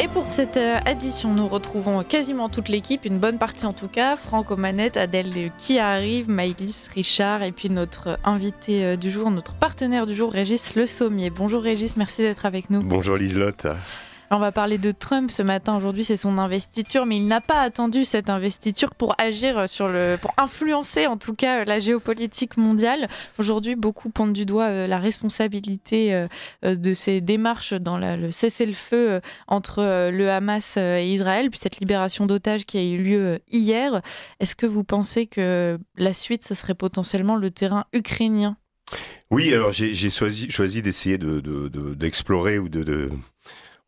Et pour cette édition, nous retrouvons quasiment toute l'équipe, une bonne partie en tout cas. Franck aux manettes, Adèle qui arrive, Maëlys, Richard et puis notre invité du jour, notre partenaire du jour, Régis Le Sommier. Bonjour Régis, merci d'être avec nous. Bonjour Liselotte. On va parler de Trump ce matin. Aujourd'hui, c'est son investiture, mais il n'a pas attendu cette investiture pour agir pour influencer en tout cas la géopolitique mondiale. Aujourd'hui, beaucoup pointent du doigt la responsabilité de ces démarches dans le cessez-le-feu entre le Hamas et Israël, puis cette libération d'otages qui a eu lieu hier. Est-ce que vous pensez que la suite, ce serait potentiellement le terrain ukrainien ? Oui, alors j'ai choisi d'essayer d'explorer ou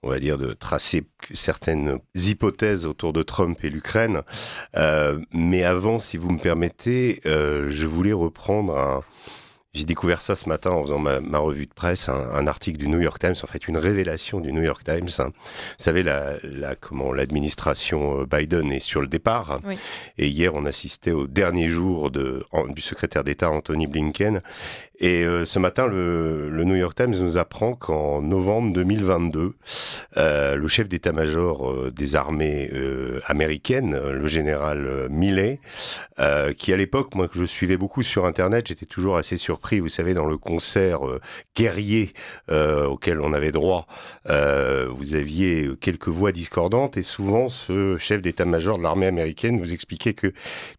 on va dire, de tracer certaines hypothèses autour de Trump et l'Ukraine. Mais avant, si vous me permettez, je voulais reprendre J'ai découvert ça ce matin en faisant ma revue de presse, un article du New York Times, en fait une révélation du New York Times. Vous savez, l'administration Biden est sur le départ. Oui. Et hier, on assistait au dernier jour du secrétaire d'État Anthony Blinken. Et ce matin, le New York Times nous apprend qu'en novembre 2022, le chef d'état-major des armées américaines, le général Milley, qui à l'époque, moi que je suivais beaucoup sur Internet, j'étais toujours assez surpris, vous savez, dans le concert guerrier auquel on avait droit, vous aviez quelques voix discordantes et souvent ce chef d'état-major de l'armée américaine vous expliquait qu'il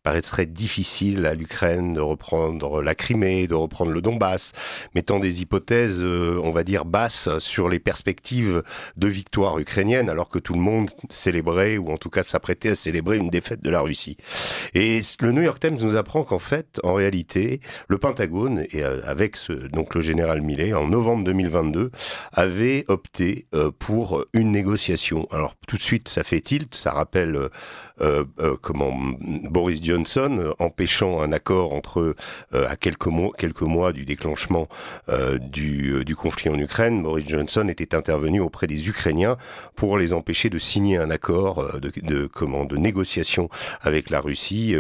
paraîtrait difficile à l'Ukraine de reprendre la Crimée, de reprendre le Donbass, mettant des hypothèses, on va dire, basses sur les perspectives de victoire ukrainienne, alors que tout le monde célébrait, ou en tout cas s'apprêtait à célébrer une défaite de la Russie. Et le New York Times nous apprend qu'en fait, en réalité, le Pentagone, et avec donc le général Milley, en novembre 2022, avait opté pour une négociation. Alors tout de suite, ça fait tilt, ça rappelle Boris Johnson empêchant un accord à quelques mois du déclonchement du conflit en Ukraine. Boris Johnson était intervenu auprès des Ukrainiens pour les empêcher de signer un accord de négociation avec la Russie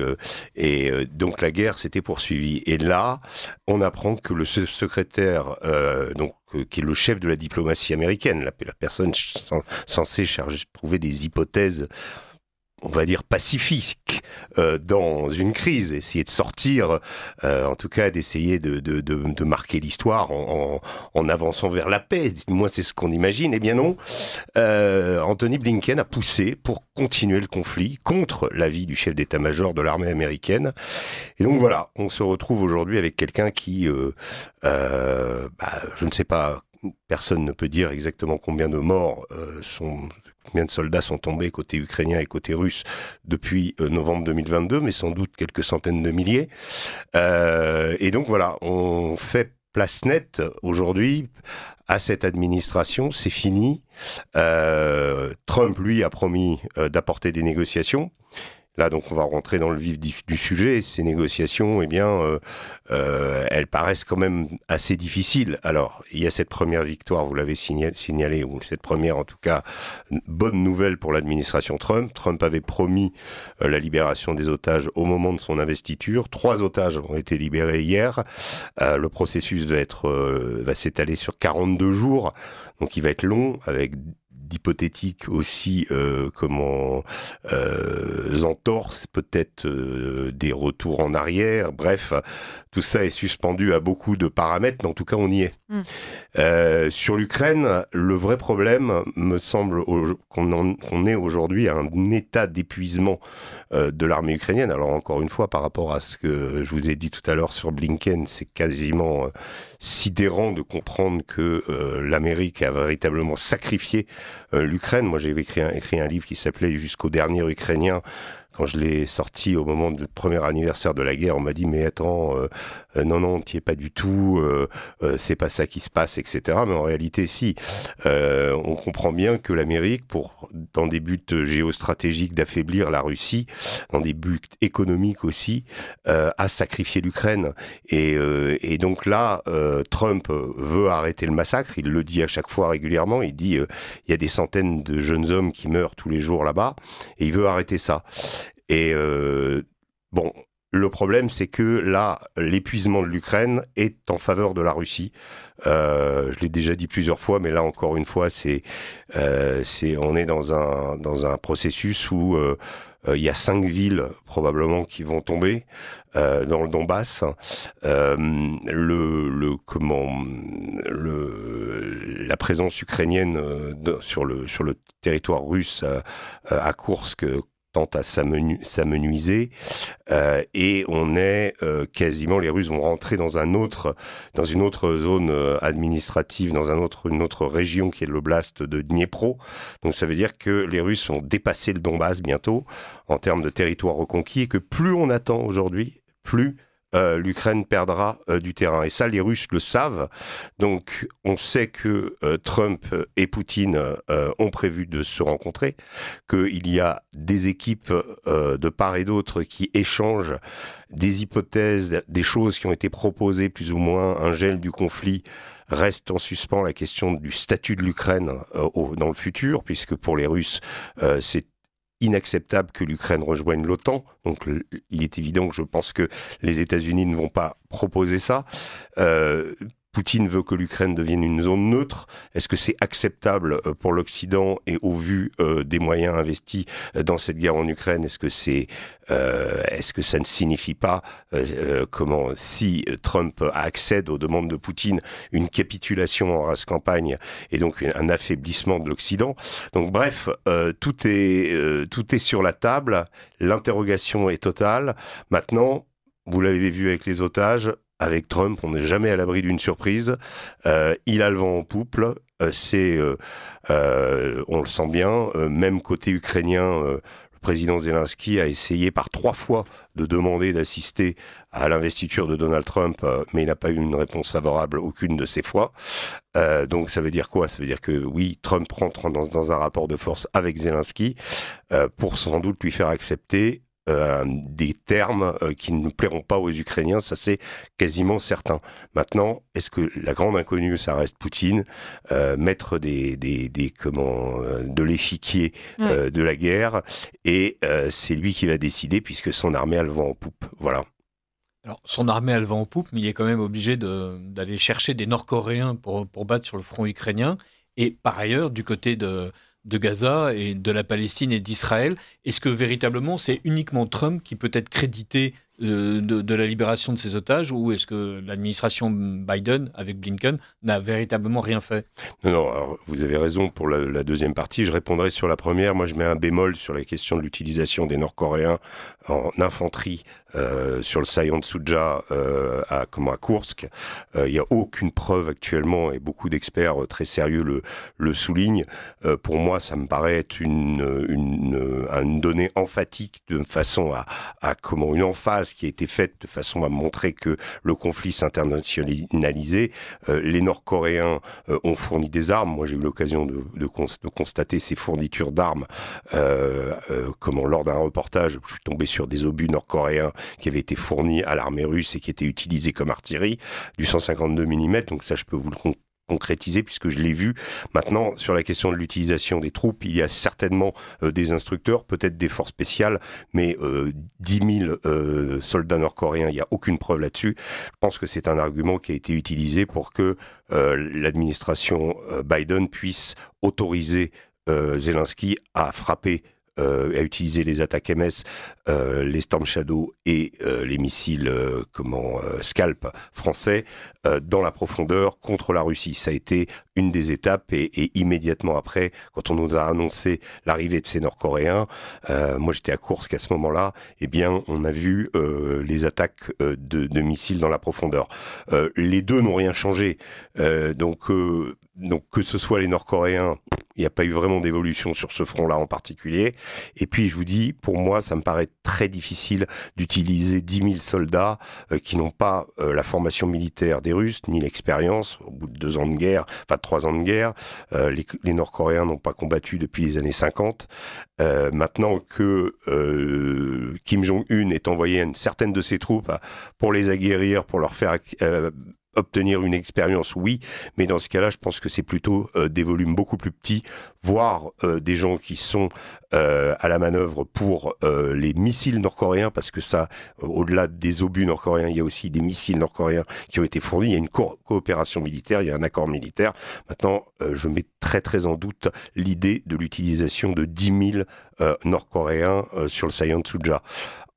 et donc la guerre s'était poursuivie. Et là, on apprend que le secrétaire qui est le chef de la diplomatie américaine, la personne censée trouver des hypothèses, on va dire pacifique dans une crise, essayer de sortir, en tout cas d'essayer de marquer l'histoire en avançant vers la paix. Moi, c'est ce qu'on imagine. Eh bien non, Anthony Blinken a poussé pour continuer le conflit contre l'avis du chef d'état-major de l'armée américaine. Et donc voilà, on se retrouve aujourd'hui avec quelqu'un qui, je ne sais pas, personne ne peut dire exactement combien de morts combien de soldats sont tombés côté ukrainien et côté russe depuis novembre 2022, mais sans doute quelques centaines de milliers. Et donc voilà, on fait place nette aujourd'hui à cette administration, c'est fini. Trump, lui, a promis d'apporter des négociations. Là, donc, on va rentrer dans le vif du sujet. Ces négociations, eh bien, elles paraissent quand même assez difficiles. Alors, il y a cette première victoire, vous l'avez signalé, ou cette première, en tout cas, bonne nouvelle pour l'administration Trump. Trump avait promis la libération des otages au moment de son investiture. 3 otages ont été libérés hier. Le processus va s'étaler sur 42 jours. Donc, il va être long, avec d'hypothétiques aussi entorses, peut-être des retours en arrière, bref, tout ça est suspendu à beaucoup de paramètres, mais en tout cas on y est. Sur l'Ukraine, le vrai problème me semble qu'on est aujourd'hui à un état d'épuisement de l'armée ukrainienne. Alors encore une fois, par rapport à ce que je vous ai dit tout à l'heure sur Blinken, c'est quasiment sidérant de comprendre que l'Amérique a véritablement sacrifié l'Ukraine. Moi, j'avais écrit un livre qui s'appelait « Jusqu'au dernier Ukrainien ». Quand je l'ai sorti au moment du premier anniversaire de la guerre, on m'a dit « Mais attends, non, t'y es pas du tout, c'est pas ça qui se passe, etc. » Mais en réalité, si. On comprend bien que l'Amérique, dans des buts géostratégiques d'affaiblir la Russie, dans des buts économiques aussi, a sacrifié l'Ukraine. Et donc là, Trump veut arrêter le massacre. Il le dit à chaque fois régulièrement. Il dit il y a des centaines de jeunes hommes qui meurent tous les jours là-bas, et il veut arrêter ça. Et Le problème, c'est que là, l'épuisement de l'Ukraine est en faveur de la Russie. Je l'ai déjà dit plusieurs fois, mais là, encore une fois, on est dans un processus où il y a 5 villes probablement qui vont tomber dans le Donbass. La présence ukrainienne sur le territoire russe à Koursk tente à s'amenuiser et on est quasiment, les Russes vont rentrer dans une autre zone administrative, dans une autre région qui est l'oblast de Dniepro. Donc ça veut dire que les Russes vont dépasser le Donbass bientôt en termes de territoire reconquis et que plus on attend aujourd'hui, plus l'Ukraine perdra du terrain. Et ça, les Russes le savent. Donc, on sait que Trump et Poutine ont prévu de se rencontrer, qu'il y a des équipes de part et d'autre qui échangent des hypothèses, des choses qui ont été proposées, plus ou moins, un gel du conflit. Reste en suspens la question du statut de l'Ukraine dans le futur, puisque pour les Russes, c'est inacceptable que l'Ukraine rejoigne l'OTAN. Donc il est évident que je pense que les États-Unis ne vont pas proposer ça. Poutine veut que l'Ukraine devienne une zone neutre. Est-ce que c'est acceptable pour l'Occident et au vu des moyens investis dans cette guerre en Ukraine? Est-ce que ça ne signifie pas, si Trump accède aux demandes de Poutine, une capitulation en race campagne et donc un affaiblissement de l'Occident? Donc bref, tout est sur la table. L'interrogation est totale. Maintenant, vous l'avez vu avec les otages, avec Trump, on n'est jamais à l'abri d'une surprise. Il a le vent en poupe. On le sent bien. Même côté ukrainien, le président Zelensky a essayé par 3 fois de demander d'assister à l'investiture de Donald Trump, mais il n'a pas eu une réponse favorable aucune de ces fois. Donc ça veut dire quoi? Ça veut dire que oui, Trump rentre dans un rapport de force avec Zelensky pour sans doute lui faire accepter des termes qui ne plairont pas aux Ukrainiens, ça c'est quasiment certain. Maintenant, est-ce que la grande inconnue, ça reste Poutine, maître de l'échiquier de la guerre, et c'est lui qui va décider puisque son armée a le vent en poupe. Voilà. Alors, son armée a le vent en poupe, mais il est quand même obligé d'aller chercher des Nord-Coréens pour battre sur le front ukrainien. Et par ailleurs, du côté de Gaza et de la Palestine et d'Israël. Est-ce que véritablement c'est uniquement Trump qui peut être crédité de la libération de ces otages, ou est-ce que l'administration Biden, avec Blinken, n'a véritablement rien fait? Non, alors, vous avez raison pour la deuxième partie. Je répondrai sur la première. Moi, je mets un bémol sur la question de l'utilisation des Nord-Coréens en infanterie sur le saillant de Souja à Koursk. Il n'y a aucune preuve actuellement, et beaucoup d'experts très sérieux le soulignent. Pour moi, ça me paraît être une donnée emphatique de façon une emphase qui a été faite de façon à montrer que le conflit s'internationalisait. Les Nord-Coréens ont fourni des armes. Moi, j'ai eu l'occasion de constater ces fournitures d'armes lors d'un reportage. Je suis tombé sur des obus nord-coréens qui avaient été fournis à l'armée russe et qui étaient utilisés comme artillerie, du 152 mm. Donc ça, je peux vous le concrétiser puisque je l'ai vu. Maintenant, sur la question de l'utilisation des troupes, il y a certainement des instructeurs, peut-être des forces spéciales, mais 10 000 soldats nord-coréens, il n'y a aucune preuve là-dessus. Je pense que c'est un argument qui a été utilisé pour que l'administration Biden puisse autoriser Zelensky à frapper, à utiliser les attaques MS, les Storm Shadow et les missiles Scalp français dans la profondeur contre la Russie. Ça a été une des étapes et immédiatement après, quand on nous a annoncé l'arrivée de ces Nord-Coréens, moi j'étais à Koursk à ce moment-là, eh bien on a vu les attaques de missiles dans la profondeur. Les deux n'ont rien changé. Donc que ce soit les Nord-Coréens, il n'y a pas eu vraiment d'évolution sur ce front-là en particulier. Et puis, je vous dis, pour moi, ça me paraît très difficile d'utiliser 10 000 soldats qui n'ont pas la formation militaire des Russes, ni l'expérience, au bout de 2 ans de guerre, enfin 3 ans de guerre. Les Nord-Coréens n'ont pas combattu depuis les années 50. Maintenant que Kim Jong-un est envoyé une certaine de ses troupes pour les aguerrir, pour leur faire obtenir une expérience, oui, mais dans ce cas-là, je pense que c'est plutôt des volumes beaucoup plus petits, voire des gens qui sont à la manœuvre pour les missiles nord-coréens, parce que ça, au-delà des obus nord-coréens, il y a aussi des missiles nord-coréens qui ont été fournis. Il y a une coopération militaire, il y a un accord militaire. Maintenant, je mets très très en doute l'idée de l'utilisation de 10 000 nord-coréens sur le Sayan Tsuja.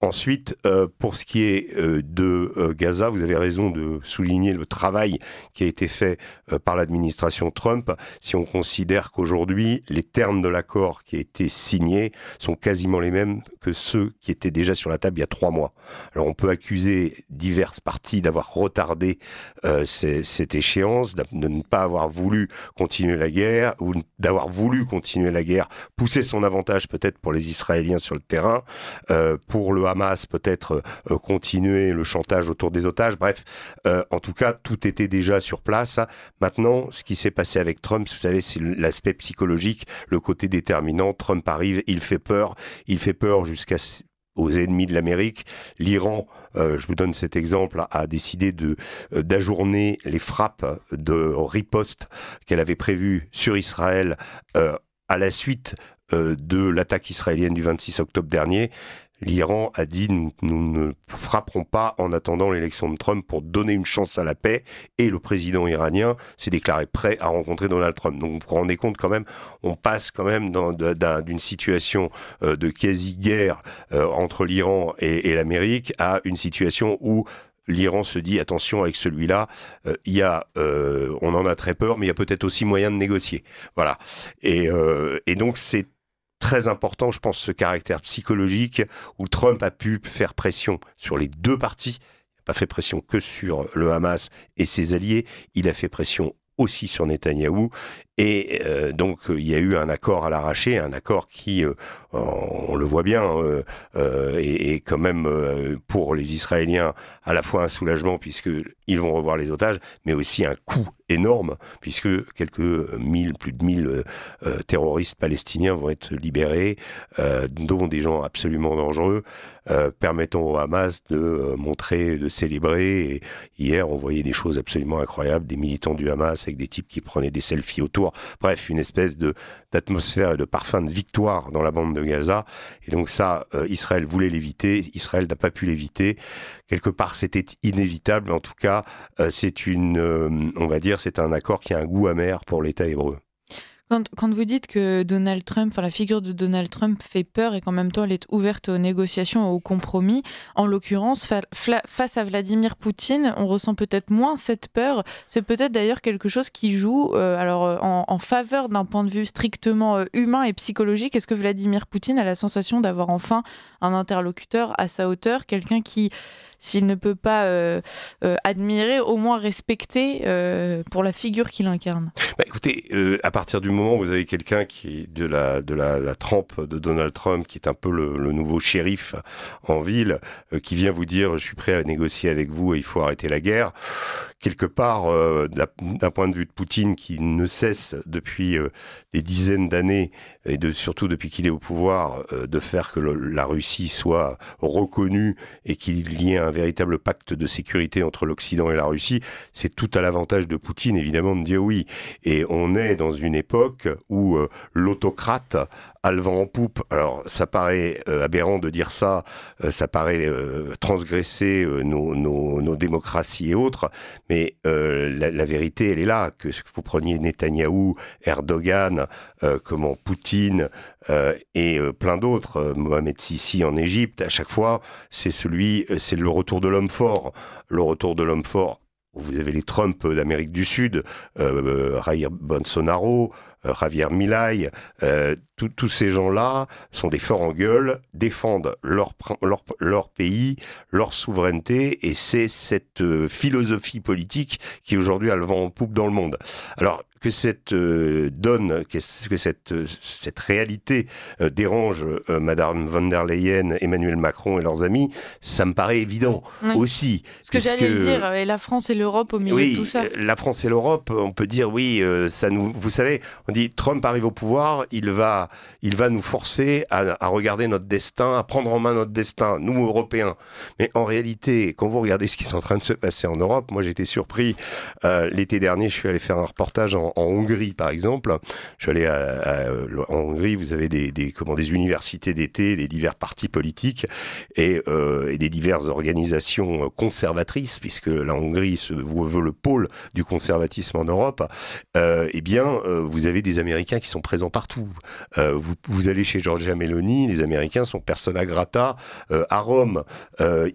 Ensuite, pour ce qui est de Gaza, vous avez raison de souligner le travail qui a été fait par l'administration Trump. Si on considère qu'aujourd'hui, les termes de l'accord qui a été signé sont quasiment les mêmes que ceux qui étaient déjà sur la table il y a 3 mois. Alors on peut accuser diverses parties d'avoir retardé cette échéance, de ne pas avoir voulu continuer la guerre, ou d'avoir voulu continuer la guerre, pousser son avantage peut-être pour les Israéliens sur le terrain, pour le Hamas peut-être continuer le chantage autour des otages. Bref, en tout cas, tout était déjà sur place. Maintenant, ce qui s'est passé avec Trump, vous savez, c'est l'aspect psychologique, le côté déterminant. Trump arrive, il fait peur jusqu'aux ennemis de l'Amérique. L'Iran, je vous donne cet exemple, a décidé d'ajourner les frappes de riposte qu'elle avait prévues sur Israël à la suite de l'attaque israélienne du 26 octobre dernier. L'Iran a dit nous ne frapperons pas en attendant l'élection de Trump pour donner une chance à la paix, et le président iranien s'est déclaré prêt à rencontrer Donald Trump. Donc vous vous rendez compte quand même, on passe quand même d'une situation de quasi-guerre entre l'Iran et l'Amérique à une situation où l'Iran se dit attention, avec celui-là, on en a très peur, mais il y a peut-être aussi moyen de négocier. Voilà. Et donc c'est très important, je pense, ce caractère psychologique où Trump a pu faire pression sur les deux parties. Il n'a pas fait pression que sur le Hamas et ses alliés, il a fait pression aussi sur Netanyahou. Et donc, il y a eu un accord à l'arraché, un accord qui, on le voit bien, est quand même pour les Israéliens à la fois un soulagement puisqu'ils vont revoir les otages, mais aussi un coût énorme puisque plus de 1000 terroristes palestiniens vont être libérés, dont des gens absolument dangereux, permettant au Hamas de montrer, de célébrer. Et hier, on voyait des choses absolument incroyables, des militants du Hamas avec des types qui prenaient des selfies autour. Bref, une espèce d'atmosphère et de parfum de victoire dans la bande de Gaza. Et donc ça, Israël voulait l'éviter. Israël n'a pas pu l'éviter. Quelque part, c'était inévitable. En tout cas, c'est un accord qui a un goût amer pour l'État hébreu. Quand vous dites que Donald Trump, la figure de Donald Trump fait peur et qu'en même temps elle est ouverte aux négociations, aux compromis, en l'occurrence, face à Vladimir Poutine, on ressent peut-être moins cette peur. C'est peut-être d'ailleurs quelque chose qui joue en faveur d'un point de vue strictement humain et psychologique. Est-ce que Vladimir Poutine a la sensation d'avoir enfin un interlocuteur à sa hauteur, quelqu'un qui, s'il ne peut pas admirer, au moins respecter pour la figure qu'il incarne? Écoutez, à partir du moment où vous avez quelqu'un qui est de la trempe de Donald Trump, qui est un peu le nouveau shérif en ville, qui vient vous dire « je suis prêt à négocier avec vous et il faut arrêter la guerre », quelque part, d'un point de vue de Poutine, qui ne cesse depuis des dizaines d'années, et surtout depuis qu'il est au pouvoir, de faire que la Russie soit reconnue et qu'il y ait un véritable pacte de sécurité entre l'Occident et la Russie, c'est tout à l'avantage de Poutine, évidemment, de dire oui. Et on est dans une époque où l'autocrate a le vent en poupe. Alors, ça paraît aberrant de dire ça, ça paraît transgresser nos démocraties et autres, mais la vérité, elle est là, que vous preniez Netanyahou, Erdogan, Poutine et plein d'autres, Mohamed Sissi en Égypte, à chaque fois, c'est le retour de l'homme fort. Le retour de l'homme fort. Vous avez les Trump d'Amérique du Sud, Jair Bolsonaro, Javier Milei, tous ces gens-là sont des forts en gueule, défendent leur pays, leur souveraineté, et c'est cette philosophie politique qui aujourd'hui a le vent en poupe dans le monde. Alors, que cette cette réalité dérange Madame von der Leyen, Emmanuel Macron et leurs amis, ça me paraît évident aussi. Ce que j'allais le dire, et la France et l'Europe au milieu de tout ça. La France et l'Europe, on peut dire oui, vous savez, On dit Trump arrive au pouvoir, il va nous forcer à regarder notre destin, à prendre en main notre destin, nous Européens. Mais en réalité, quand vous regardez ce qui est en train de se passer en Europe, moi j'ai été surpris. L'été dernier, je suis allé faire un reportage en Hongrie, par exemple. Je suis allé en Hongrie, vous avez des universités d'été, des divers partis politiques et des diverses organisations conservatrices, puisque la Hongrie se veut le pôle du conservatisme en Europe. Vous avez des Américains qui sont présents partout. Vous allez chez Giorgia Meloni, les Américains sont persona grata à Rome.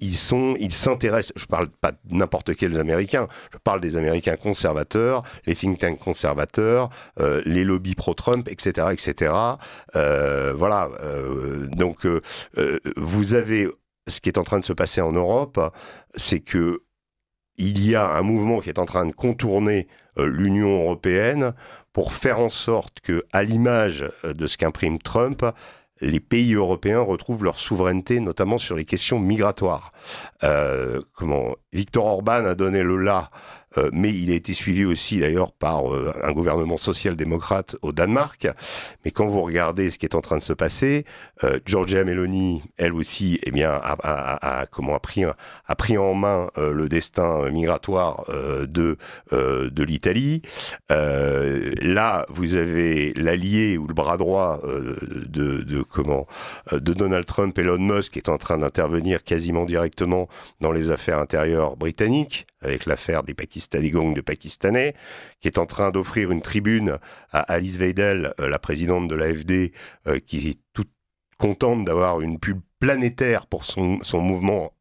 Ils s'intéressent, je parle pas de n'importe quels Américains, je parle des Américains conservateurs, les think tanks conservateurs, les lobbies pro-Trump, etc., etc. Vous avez ce qui est en train de se passer en Europe, c'est que il y a un mouvement qui est en train de contourner l'Union européenne pour faire en sorte que, à l'image de ce qu'imprime Trump, les pays européens retrouvent leur souveraineté, notamment sur les questions migratoires. Viktor Orban a donné le là, mais il a été suivi aussi d'ailleurs par un gouvernement social-démocrate au Danemark. Mais quand vous regardez ce qui est en train de se passer, Giorgia Meloni, elle aussi, a pris en main le destin migratoire de l'Italie. Là, vous avez l'allié ou le bras droit de Donald Trump, Elon Musk, qui est en train d'intervenir quasiment directement dans les affaires intérieures britanniques, avec l'affaire des gangs de Pakistanais, qui est en train d'offrir une tribune à Alice Weidel, la présidente de l'AfD, qui est toute contente d'avoir une pub planétaire pour son mouvement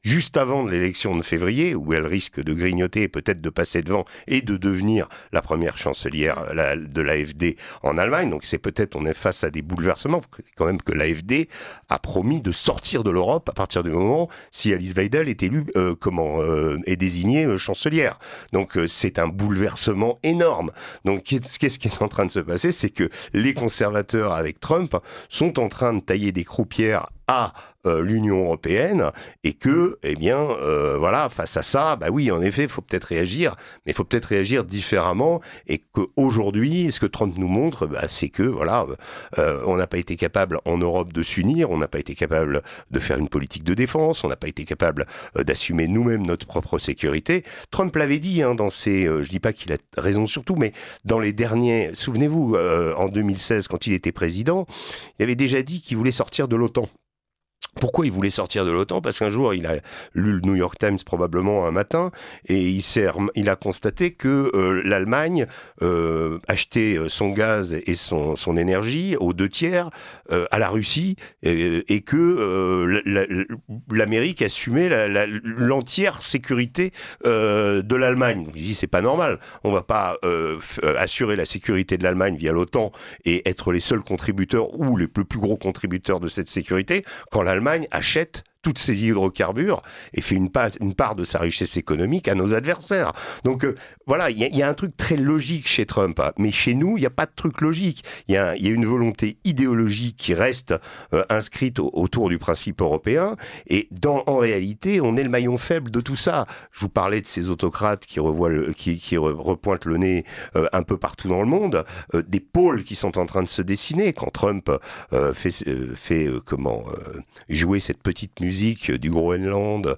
juste avant l'élection de février, où elle risque de grignoter et peut-être de passer devant et de devenir la première chancelière de l'AfD en Allemagne. Donc on est face à des bouleversements. Il faut quand même que l'AfD a promis de sortir de l'Europe à partir du moment si Alice Weidel est élue, est désignée chancelière. Donc c'est un bouleversement énorme. Donc qu'est-ce qui est en train de se passer? C'est que les conservateurs avec Trump sont en train de tailler des croupières à l'Union européenne et que, face à ça, oui, en effet, il faut peut-être réagir, mais il faut peut-être réagir différemment et qu'aujourd'hui, ce que Trump nous montre, c'est que, on n'a pas été capable en Europe de s'unir, on n'a pas été capable de faire une politique de défense, on n'a pas été capable d'assumer nous-mêmes notre propre sécurité. Trump l'avait dit dans ses, je dis pas qu'il a raison sur tout, mais dans les derniers, souvenez-vous, en 2016, quand il était président, il avait déjà dit qu'il voulait sortir de l'OTAN. Pourquoi il voulait sortir de l'OTAN? Parce qu'un jour, il a lu le New York Times probablement un matin et il a constaté que l'Allemagne achetait son gaz et son énergie aux 2/3 à la Russie et que l'Amérique assumait l'entière sécurité de l'Allemagne. Il dit c'est pas normal, on va pas assurer la sécurité de l'Allemagne via l'OTAN et être les seuls contributeurs ou les plus gros contributeurs de cette sécurité quand l'Allemagne achète toutes ces hydrocarbures et fait une part de sa richesse économique à nos adversaires. Donc il y a un truc très logique chez Trump, mais chez nous, il n'y a pas de truc logique. Il y a une volonté idéologique qui reste inscrite autour du principe européen et en réalité, on est le maillon faible de tout ça. Je vous parlais de ces autocrates qui repointent le nez un peu partout dans le monde, des pôles qui sont en train de se dessiner quand Trump fait jouer cette petite musique du Groenland,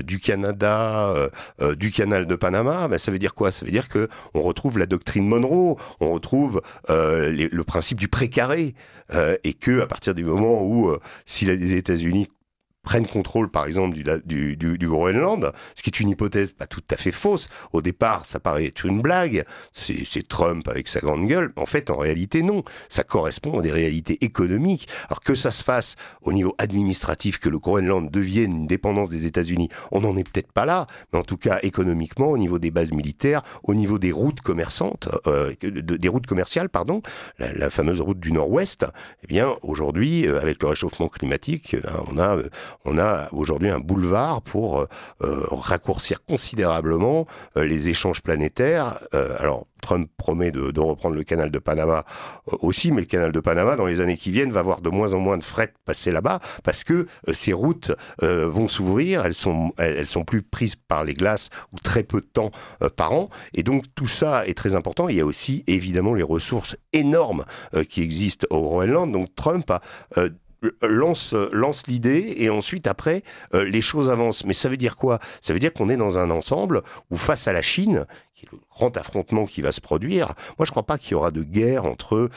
du Canada, du canal de Panama, ça veut dire quoi? Ça veut dire que on retrouve la doctrine Monroe, on retrouve le principe du précaré, et que à partir du moment où si les États-Unis prennent contrôle, par exemple, du Groenland, ce qui est une hypothèse pas tout à fait fausse. Au départ, ça paraît être une blague. C'est Trump avec sa grande gueule. En fait, en réalité, non. Ça correspond à des réalités économiques. Alors que ça se fasse au niveau administratif, que le Groenland devienne une dépendance des États-Unis, on n'en est peut-être pas là. Mais en tout cas, économiquement, au niveau des bases militaires, au niveau des routes commerçantes, des routes commerciales, la fameuse route du Nord-Ouest, aujourd'hui, avec le réchauffement climatique, là, on a aujourd'hui un boulevard pour raccourcir considérablement les échanges planétaires. Alors, Trump promet de reprendre le canal de Panama aussi, mais le canal de Panama, dans les années qui viennent, va avoir de moins en moins de fret passer là-bas, parce que ces routes vont s'ouvrir, elles sont plus prises par les glaces, ou très peu de temps par an, et donc tout ça est très important. Il y a aussi, évidemment, les ressources énormes qui existent au Groenland. Donc Trump lance l'idée, et ensuite, après, les choses avancent. Mais ça veut dire quoi? Ça veut dire qu'on est dans un ensemble où, face à la Chine, qui est le grand affrontement qui va se produire, moi je ne crois pas qu'il y aura de guerre entre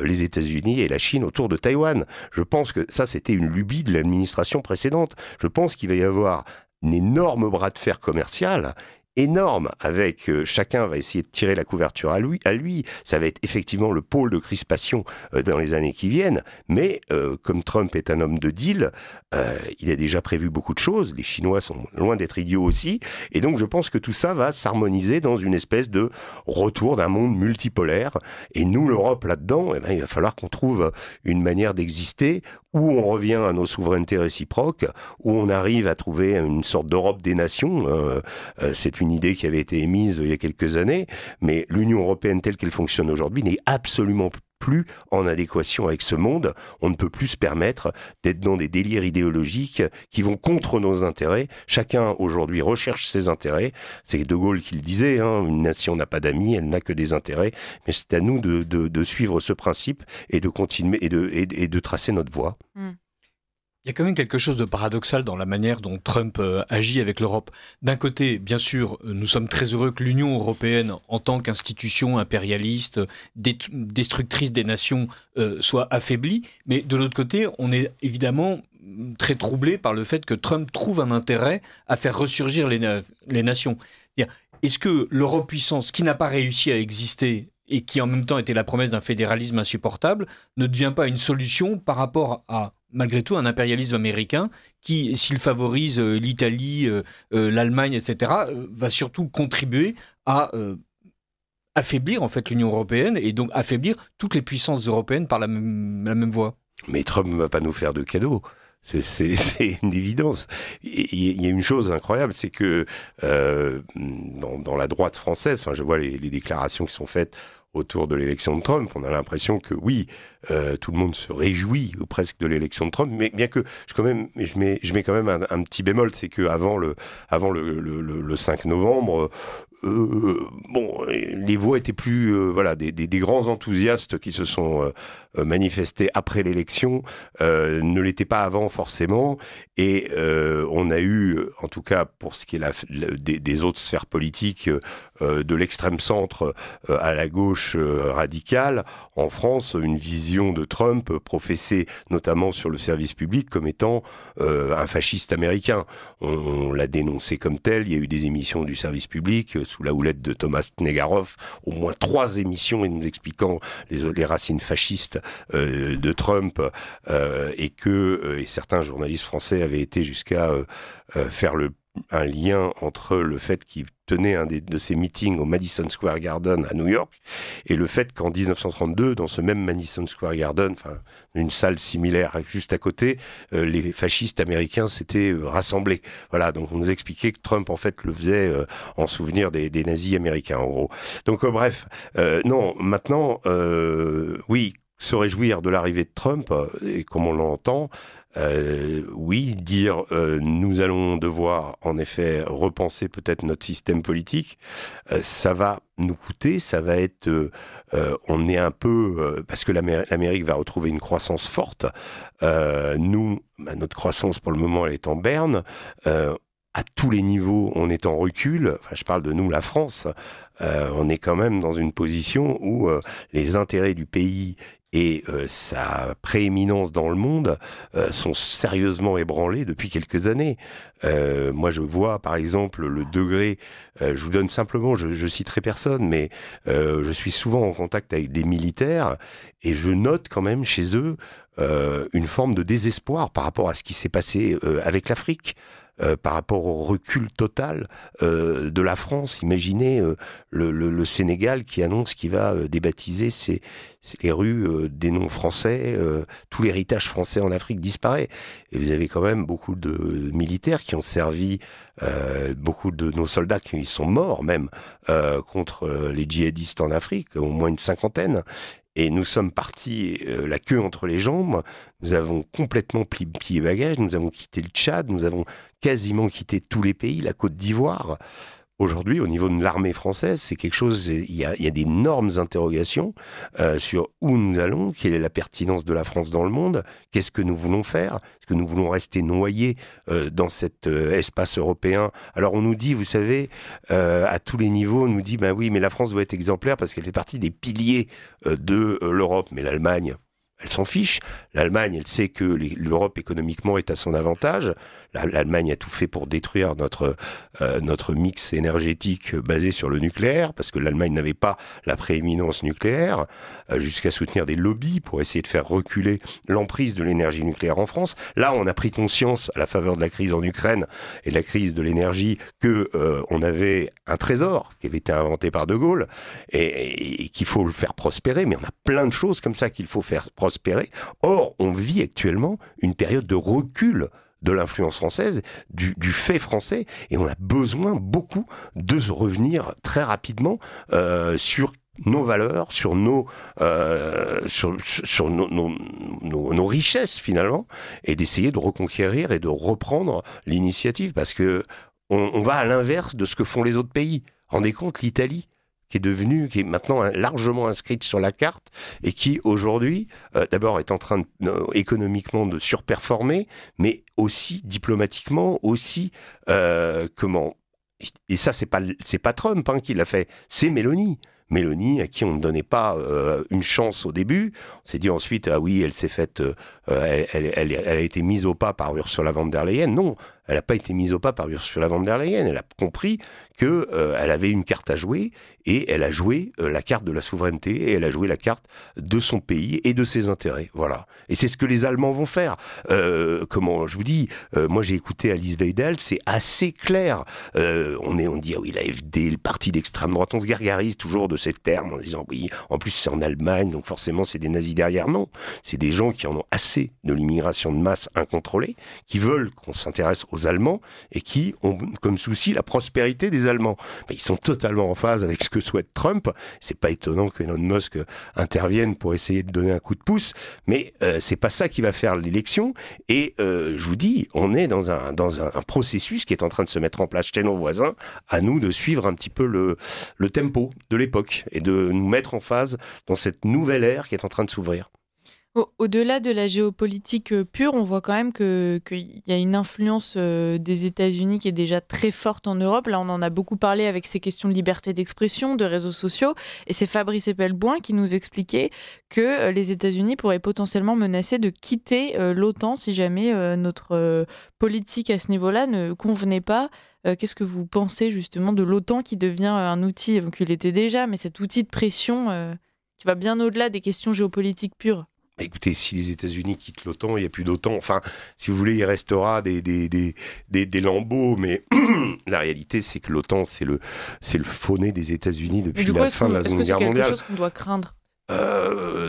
les États-Unis et la Chine autour de Taïwan. Je pense que ça, c'était une lubie de l'administration précédente. Je pense qu'il va y avoir un énorme bras de fer commercial, énorme, avec chacun va essayer de tirer la couverture à lui. Ça va être effectivement le pôle de crispation dans les années qui viennent, mais comme Trump est un homme de deal, il a déjà prévu beaucoup de choses. Les Chinois sont loin d'être idiots aussi, et donc je pense que tout ça va s'harmoniser dans une espèce de retour d'un monde multipolaire. Et nous, l'Europe, là-dedans, il va falloir qu'on trouve une manière d'exister où on revient à nos souverainetés réciproques, où on arrive à trouver une sorte d'Europe des nations. C'est une idée qui avait été émise il y a quelques années, mais l'Union européenne telle qu'elle fonctionne aujourd'hui n'est absolument plus en adéquation avec ce monde. On ne peut plus se permettre d'être dans des délires idéologiques qui vont contre nos intérêts. Chacun aujourd'hui recherche ses intérêts. C'est De Gaulle qui le disait, hein, une nation n'a pas d'amis, elle n'a que des intérêts. Mais c'est à nous de suivre ce principe et de continuer et de tracer notre voie. Il y a quand même quelque chose de paradoxal dans la manière dont Trump agit avec l'Europe. D'un côté, bien sûr, nous sommes très heureux que l'Union européenne, en tant qu'institution impérialiste, destructrice des nations, soit affaiblie. Mais de l'autre côté, on est évidemment très troublé par le fait que Trump trouve un intérêt à faire ressurgir les nations. Est-ce que l'Europe puissance, qui n'a pas réussi à exister et qui en même temps était la promesse d'un fédéralisme insupportable, ne devient pas une solution par rapport à, malgré tout, un impérialisme américain qui, s'il favorise l'Italie, l'Allemagne, etc., va surtout contribuer à affaiblir en fait l'Union européenne et donc affaiblir toutes les puissances européennes par la même voie. Mais Trump ne va pas nous faire de cadeaux. C'est une évidence. Il y a une chose incroyable, c'est que dans la droite française, enfin, je vois les déclarations qui sont faites autour de l'élection de Trump, on a l'impression que oui, tout le monde se réjouit presque de l'élection de Trump, mais bien que je mets quand même un petit bémol, c'est que avant le 5 novembre, les voix étaient plus des grands enthousiastes qui se sont manifestés après l'élection ne l'étaient pas avant forcément, et on a eu, en tout cas pour ce qui est des autres sphères politiques, de l'extrême centre à la gauche radicale en France, une vision de Trump professée notamment sur le service public comme étant un fasciste américain. On l'a dénoncé comme tel. Il y a eu des émissions du service public sous la houlette de Thomas Negaroff, au moins 3 émissions nous expliquant les racines fascistes de Trump, et certains journalistes français avaient été jusqu'à faire un lien entre le fait qu'il tenait un de ses meetings au Madison Square Garden à New York et le fait qu'en 1932, dans ce même Madison Square Garden, enfin une salle similaire juste à côté, les fascistes américains s'étaient rassemblés. Voilà, donc on nous expliquait que Trump en fait le faisait en souvenir des nazis américains en gros. Donc bref, non, maintenant, oui, se réjouir de l'arrivée de Trump, et comme on l'entend, oui, dire nous allons devoir en effet repenser peut-être notre système politique, ça va nous coûter, ça va être, on est un peu, parce que l'Amérique va retrouver une croissance forte, notre croissance pour le moment elle est en berne, à tous les niveaux on est en recul, enfin je parle de nous la France, on est quand même dans une position où les intérêts du pays et sa prééminence dans le monde sont sérieusement ébranlés depuis quelques années. Moi, je vois, par exemple, le degré... je vous donne simplement, je citerai personne, mais je suis souvent en contact avec des militaires et je note quand même chez eux une forme de désespoir par rapport à ce qui s'est passé avec l'Afrique. Par rapport au recul total de la France. Imaginez le Sénégal qui annonce qu'il va débaptiser les rues des noms français, tout l'héritage français en Afrique disparaît. Et vous avez quand même beaucoup de militaires qui ont servi, beaucoup de nos soldats qui sont morts même contre les djihadistes en Afrique, au moins une cinquantaine. Et nous sommes partis la queue entre les jambes, nous avons complètement plié bagages, nous avons quitté le Tchad, nous avons quasiment quitté tous les pays, la Côte d'Ivoire. Aujourd'hui, au niveau de l'armée française, c'est quelque chose, il y a d'énormes interrogations sur où nous allons, quelle est la pertinence de la France dans le monde, qu'est-ce que nous voulons faire, est-ce que nous voulons rester noyés dans cet espace européen. Alors on nous dit, vous savez, à tous les niveaux, on nous dit, ben oui, mais la France doit être exemplaire parce qu'elle fait partie des piliers de l'Europe, mais l'Allemagne... Elle s'en fiche. L'Allemagne, elle sait que l'Europe économiquement est à son avantage. L'Allemagne a tout fait pour détruire notre mix énergétique basé sur le nucléaire, parce que l'Allemagne n'avait pas la prééminence nucléaire, jusqu'à soutenir des lobbies pour essayer de faire reculer l'emprise de l'énergie nucléaire en France. Là, on a pris conscience, à la faveur de la crise en Ukraine et de la crise de l'énergie, que on avait un trésor qui avait été inventé par De Gaulle et qu'il faut le faire prospérer. Mais on a plein de choses comme ça qu'il faut faire prospérer. Or, on vit actuellement une période de recul de l'influence française, du fait français, et on a besoin beaucoup de revenir très rapidement sur nos valeurs, sur nos richesses finalement, et d'essayer de reconquérir et de reprendre l'initiative, parce que on va à l'inverse de ce que font les autres pays. Rendez compte, l'Italie, qui est maintenant largement inscrite sur la carte et qui, aujourd'hui, d'abord est en train, économiquement, de surperformer, mais aussi diplomatiquement, aussi, et ça, c'est pas Trump qui l'a fait, c'est Mélanie. Mélanie, à qui on ne donnait pas une chance au début. On s'est dit ensuite, ah oui, elle s'est faite, elle a été mise au pas par Ursula von der Leyen. Non, elle n'a pas été mise au pas par Ursula von der Leyen. Elle a compris qu'elle avait une carte à jouer, et elle a joué la carte de la souveraineté, et elle a joué la carte de son pays et de ses intérêts. Voilà. Et c'est ce que les Allemands vont faire. Je vous dis, moi j'ai écouté Alice Weidel, c'est assez clair. On dit, ah oui, la AfD, le parti d'extrême droite, on se gargarise toujours de ces termes en disant, oui, en plus c'est en Allemagne, donc forcément c'est des nazis derrière. Non, c'est des gens qui en ont assez de l'immigration de masse incontrôlée, qui veulent qu'on s'intéresse aux Allemands et qui ont comme souci la prospérité des Allemands. Mais ils sont totalement en phase avec ce que souhaite Trump. C'est pas étonnant que Elon Musk intervienne pour essayer de donner un coup de pouce, mais c'est pas ça qui va faire l'élection. Et je vous dis, on est dans un processus qui est en train de se mettre en place chez nos voisins. À nous de suivre un petit peu le tempo de l'époque et de nous mettre en phase dans cette nouvelle ère qui est en train de s'ouvrir. Au-delà de la géopolitique pure, on voit quand même qu'il y a une influence des États-Unis qui est déjà très forte en Europe. Là, on en a beaucoup parlé avec ces questions de liberté d'expression, de réseaux sociaux. Et c'est Fabrice Epelboin qui nous expliquait que les États-Unis pourraient potentiellement menacer de quitter l'OTAN si jamais notre politique à ce niveau-là ne convenait pas. Qu'est-ce que vous pensez justement de l'OTAN qui devient un outil, qu'il était déjà, mais cet outil de pression qui va bien au-delà des questions géopolitiques pures? Écoutez, si les États-Unis quittent l'OTAN, il n'y a plus d'OTAN. Enfin, si vous voulez, il restera des lambeaux, mais la réalité, c'est que l'OTAN, c'est le faux-nez des États-Unis depuis la fin de la Seconde Guerre mondiale. Est-ce que c'est quelque chose qu'on doit craindre ?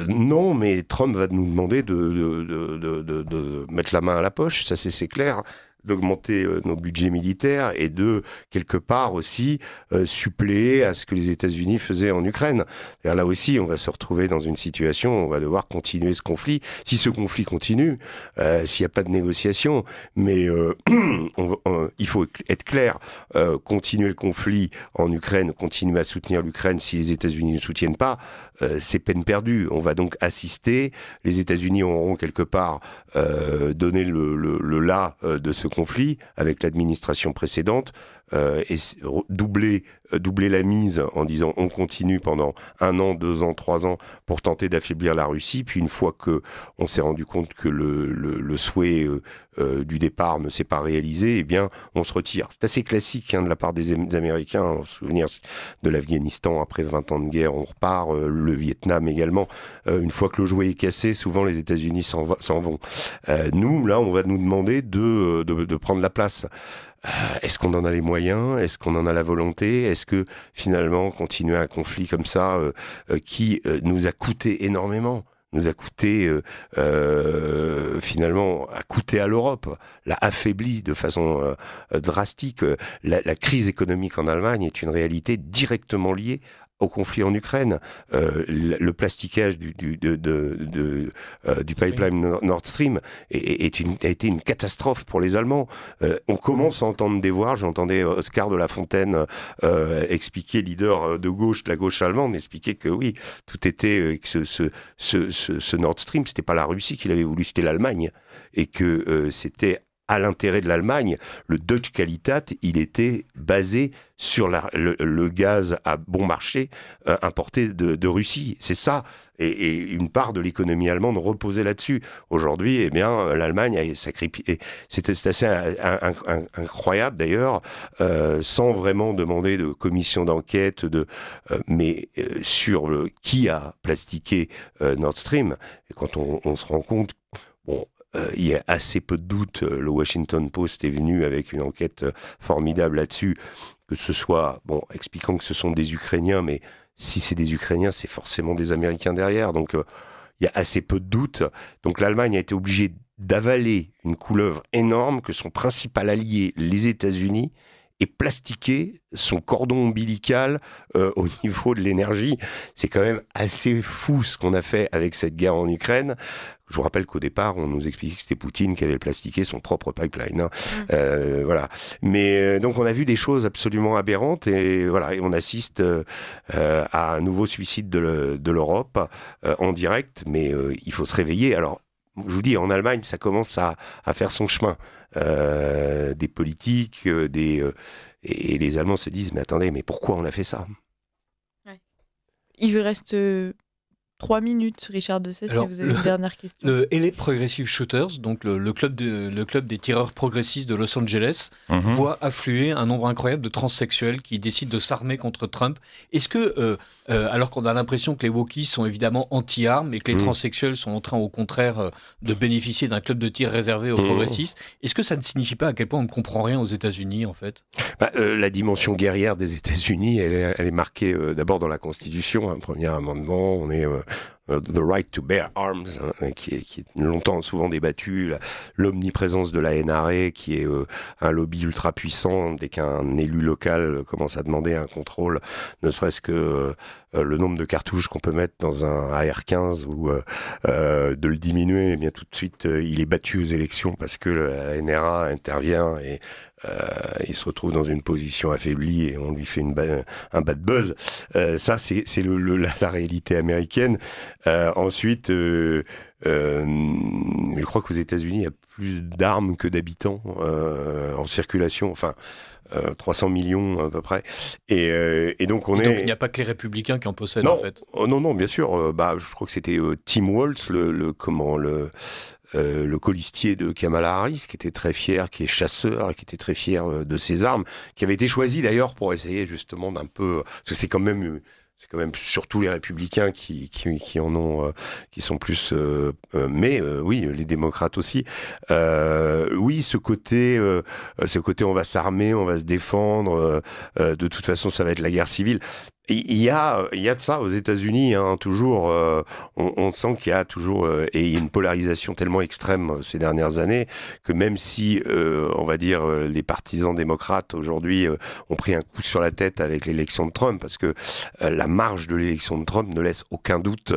Non, mais Trump va nous demander de mettre la main à la poche, ça c'est clair, d'augmenter nos budgets militaires et de, quelque part aussi, suppléer à ce que les États-Unis faisaient en Ukraine. Et là aussi, on va se retrouver dans une situation où on va devoir continuer ce conflit. Si ce conflit continue, s'il n'y a pas de négociation, mais il faut être clair, continuer le conflit en Ukraine, continuer à soutenir l'Ukraine si les États-Unis ne soutiennent pas, c'est peine perdue. On va donc assister, les États-Unis auront quelque part donné le là de ce conflit avec l'administration précédente, et doubler la mise en disant on continue pendant 1 an, 2 ans, 3 ans pour tenter d'affaiblir la Russie, puis une fois qu'on s'est rendu compte que le souhait du départ ne s'est pas réalisé, eh bien on se retire. C'est assez classique de la part des Américains, en souvenir de l'Afghanistan après 20 ans de guerre, on repart, le Vietnam également. Une fois que le jouet est cassé, souvent les États-Unis s'en vont. Nous, là, on va nous demander de prendre la place. Est-ce qu'on en a les moyens? Est-ce qu'on en a la volonté? Est-ce que finalement continuer un conflit comme ça qui nous a coûté énormément? nous a coûté finalement a coûté à l'Europe, l'a affaibli de façon drastique. La crise économique en Allemagne est une réalité directement liée au conflit en Ukraine. Le plastiquage du pipeline Nord Stream a été une catastrophe pour les Allemands. On commence à entendre des voix. J'entendais Oscar de la Fontaine expliquer, leader de la gauche allemande, expliquer que oui, tout était que ce Nord Stream, c'était pas la Russie qui l'avait voulu, c'était l'Allemagne, et que c'était à l'intérêt de l'Allemagne. Le Deutsche Qualität, il était basé sur le gaz à bon marché importé de Russie. C'est ça. Et une part de l'économie allemande reposait là-dessus. Aujourd'hui, eh bien, l'Allemagne a sacrifié. C'est assez incroyable d'ailleurs, sans vraiment demander de commission d'enquête, mais sur qui a plastiqué Nord Stream. Et quand on se rend compte, bon. Il y a assez peu de doutes. Le Washington Post est venu avec une enquête formidable là-dessus, que ce soit, bon, expliquant que ce sont des Ukrainiens, mais si c'est des Ukrainiens, c'est forcément des Américains derrière. Donc, il y a assez peu de doutes. Donc, l'Allemagne a été obligée d'avaler une couleuvre énorme que son principal allié, les États-Unis, ait plastiqué son cordon ombilical au niveau de l'énergie. C'est quand même assez fou ce qu'on a fait avec cette guerre en Ukraine. Je vous rappelle qu'au départ, on nous expliquait que c'était Poutine qui avait plastiqué son propre pipeline. Hein. Voilà. Mais donc, on a vu des choses absolument aberrantes et voilà, et on assiste à un nouveau suicide de l'Europe en direct. Mais il faut se réveiller. Alors, je vous dis, en Allemagne, ça commence à faire son chemin. Des politiques, et les Allemands se disent, mais attendez, mais pourquoi on a fait ça? Il vous reste 3 minutes, Richard Dessay, si vous avez une dernière question. Le LA Progressive Shooters, donc le club des tireurs progressistes de Los Angeles, voit affluer un nombre incroyable de transsexuels qui décident de s'armer contre Trump. Est-ce que, alors qu'on a l'impression que les wokistes sont évidemment anti-armes et que les transsexuels sont en train au contraire de bénéficier d'un club de tir réservé aux progressistes, est-ce que ça ne signifie pas à quel point on ne comprend rien aux États-Unis en fait? La dimension guerrière des États-Unis, elle est marquée d'abord dans la Constitution, un premier amendement, on est The Right to Bear Arms, hein, qui est longtemps souvent débattu, l'omniprésence de la NRA, qui est un lobby ultra puissant. Dès qu'un élu local commence à demander un contrôle, ne serait-ce que le nombre de cartouches qu'on peut mettre dans un AR-15 ou de le diminuer, eh bien tout de suite il est battu aux élections parce que la NRA intervient et il se retrouve dans une position affaiblie et on lui fait un bad buzz. Ça, c'est la réalité américaine. Ensuite, je crois qu'aux États-Unis, il y a plus d'armes que d'habitants en circulation. Enfin, 300 millions à peu près. Et donc, donc il n'y a pas que les républicains qui en possèdent, non, en fait. Non, bien sûr. Je crois que c'était Tim Walz, le colistier de Kamala Harris, qui était très fier, qui est chasseur, et qui était très fier de ses armes, qui avait été choisi d'ailleurs pour essayer justement d'un peu... Parce que c'est quand même surtout les républicains qui en ont, qui sont plus... mais oui, les démocrates aussi. Oui, ce côté on va s'armer, on va se défendre, de toute façon ça va être la guerre civile. Il y a de ça aux États-Unis, hein, toujours. On sent qu'il y a toujours et une polarisation tellement extrême ces dernières années que même si, on va dire, les partisans démocrates aujourd'hui ont pris un coup sur la tête avec l'élection de Trump, parce que la marge de l'élection de Trump ne laisse aucun doute.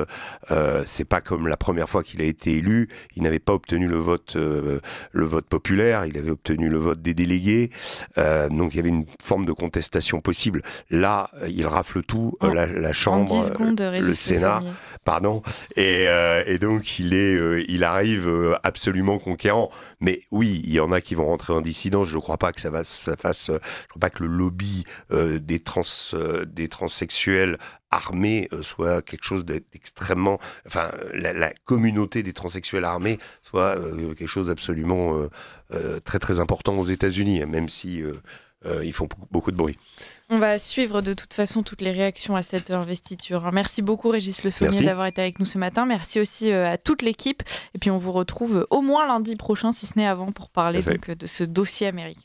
C'est pas comme la première fois qu'il a été élu, il n'avait pas obtenu le vote populaire, il avait obtenu le vote des délégués, donc il y avait une forme de contestation possible. Là, il rafle tout, la Chambre, 10 secondes, le Sénat, pardon, et donc il arrive absolument conquérant. Mais oui, il y en a qui vont rentrer en dissidence. Je ne crois pas que ça fasse. Je crois pas que le lobby des transsexuels armés soit quelque chose d'extrêmement. Enfin, la communauté des transsexuels armés soit quelque chose d'absolument très très important aux États-Unis, même si ils font beaucoup de bruit. On va suivre de toute façon toutes les réactions à cette investiture. Merci beaucoup Régis Le Saunier d'avoir été avec nous ce matin. Merci aussi à toute l'équipe. Et puis on vous retrouve au moins lundi prochain, si ce n'est avant, pour parler donc de ce dossier américain.